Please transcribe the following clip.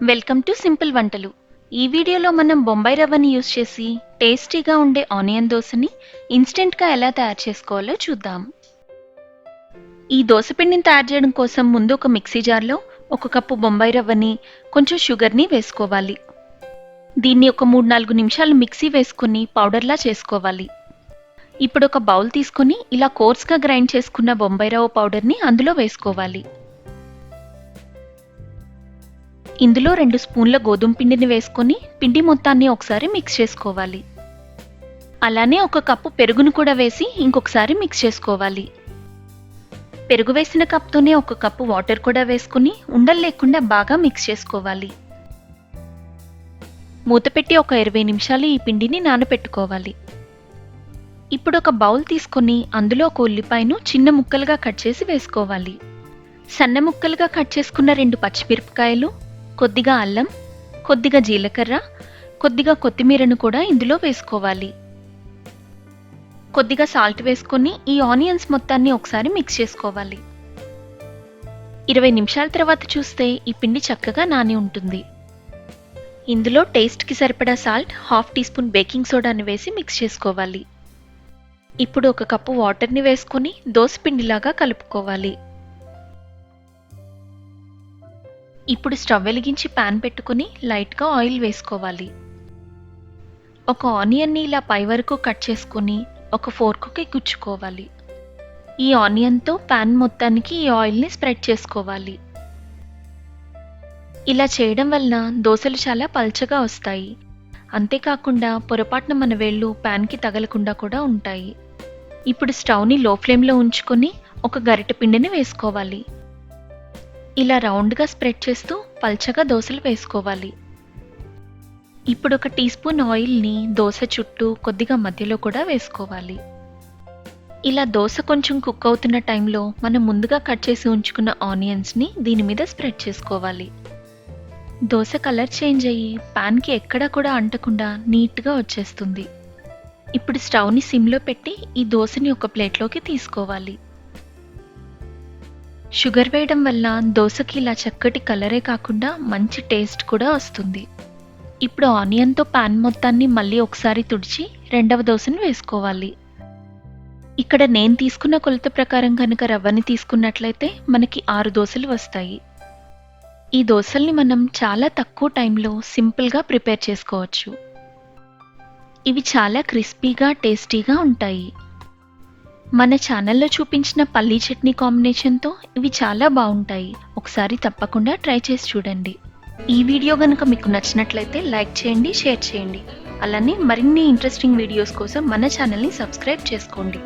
Welcome to simple వంటలు. ఈ వీడియోలో మనం బొంబాయి రవ్వని యూస్ చేసి టేస్టీగా ఉండే ఆనియన్ దోసని ఇన్స్టెంట్గా ఎలా తయారు చేసుకోవాలో చూద్దాం. ఈ దోస పిండిని తయారు చేయడం కోసం ముందు ఒక మిక్సీ జార్లో 1 కప్పు బొంబాయి రవ్వని, కొంచెం షుగర్ని వేసుకోవాలి. దీన్ని ఒక 3-4 నిమిషాలు మిక్సీ వేసుకుని పౌడర్లా చేసుకోవాలి. ఇప్పుడు ఒక బౌల్ తీసుకుని ఇలా కోర్స్గా గ్రైండ్ చేసుకున్న బొంబాయి రవ్వ పౌడర్ని అందులో వేసుకోవాలి. ఇందులో 2 స్పూన్ల గోధుమ పిండిని వేసుకొని పిండి మొత్తాన్ని ఒకసారి మిక్స్ చేసుకోవాలి. అలానే 1 కప్పు పెరుగును కూడా వేసి ఇంకొకసారి మిక్స్ చేసుకోవాలి. పెరుగు వేసిన కప్తోనే 1 కప్పు వాటర్ కూడా వేసుకుని ఉండలు లేకుండా బాగా మిక్స్ చేసుకోవాలి. మూత పెట్టి ఒక 20 నిమిషాలు ఈ పిండిని నానబెట్టుకోవాలి. ఇప్పుడు ఒక బౌల్ తీసుకొని అందులో ఒక ఉల్లిపాయను చిన్న ముక్కలుగా కట్ చేసి వేసుకోవాలి. సన్న ముక్కలుగా కట్ చేసుకున్న 2 పచ్చిమిరపకాయలు, కొద్దిగా అల్లం, కొద్దిగా జీలకర్ర, కొద్దిగా కొత్తిమీరను కూడా ఇందులో వేసుకోవాలి. కొద్దిగా సాల్ట్ వేసుకొని ఈ ఆనియన్స్ మొత్తాన్ని ఒకసారి మిక్స్ చేసుకోవాలి. 20 నిమిషాల తర్వాత చూస్తే ఈ పిండి చక్కగా నాని ఉంటుంది. ఇందులో టేస్ట్కి సరిపడా సాల్ట్, 1/2 టీ స్పూన్ బేకింగ్ సోడాని వేసి మిక్స్ చేసుకోవాలి. ఇప్పుడు 1 కప్పు వాటర్ని వేసుకొని దోస పిండిలాగా కలుపుకోవాలి. ఇప్పుడు స్టవ్ వెలిగించి పాన్ పెట్టుకుని లైట్గా ఆయిల్ వేసుకోవాలి. ఒక ఆనియన్ని ఇలా పై వరకు కట్ చేసుకుని ఒక ఫోర్క్కి గుచ్చుకోవాలి. ఈ ఆనియన్తో పాన్ మొత్తానికి ఈ ఆయిల్ని స్ప్రెడ్ చేసుకోవాలి. ఇలా చేయడం వలన దోసలు చాలా పల్చగా వస్తాయి. అంతేకాకుండా పొరపాటున మన వేళ్ళు పాన్కి తగలకుండా కూడా ఉంటాయి. ఇప్పుడు స్టవ్ని లో ఫ్లేమ్లో ఉంచుకొని ఒక గరిటె పిండిని వేసుకోవాలి. ఇలా రౌండ్గా స్ప్రెడ్ చేస్తూ పల్చగా దోసలు వేసుకోవాలి. ఇప్పుడు 1 టీ స్పూన్ ఆయిల్ని దోస చుట్టూ కొద్దిగా మధ్యలో కూడా వేసుకోవాలి. ఇలా దోస కొంచెం కుక్ అవుతున్న టైంలో మనం ముందుగా కట్ చేసి ఉంచుకున్న ఆనియన్స్ని దీని మీద స్ప్రెడ్ చేసుకోవాలి. దోస కలర్ చేంజ్ అయ్యి పాన్కి ఎక్కడా కూడా అంటకుండా నీట్గా వచ్చేస్తుంది. ఇప్పుడు స్టవ్ని సిమ్లో పెట్టి ఈ దోసని ఒక ప్లేట్లోకి తీసుకోవాలి. షుగర్ వేయడం వల్ల దోసకి ఇలా చక్కటి కలరే కాకుండా మంచి టేస్ట్ కూడా వస్తుంది. ఇప్పుడు ఆనియన్తో పాన్ మొత్తాన్ని మళ్ళీ ఒకసారి తుడిచి రెండవ దోసని వేసుకోవాలి. ఇక్కడ నేను తీసుకున్న కొలత ప్రకారం కనుక రవ్వని తీసుకున్నట్లయితే మనకి 6 దోసలు వస్తాయి. ఈ దోసల్ని మనం చాలా తక్కువ టైంలో సింపుల్గా ప్రిపేర్ చేసుకోవచ్చు. ఇవి చాలా క్రిస్పీగా, టేస్టీగా ఉంటాయి. మన ఛానల్లో చూపించిన పల్లీ చట్నీ కాంబినేషన్తో ఇవి చాలా బాగుంటాయి. ఒకసారి తప్పకుండా ట్రై చేసి చూడండి. ఈ వీడియో కనుక మీకు నచ్చినట్లయితే లైక్ చేయండి, షేర్ చేయండి. అలానే మరిన్ని ఇంట్రెస్టింగ్ వీడియోస్ కోసం మన ఛానల్ని సబ్స్క్రైబ్ చేసుకోండి.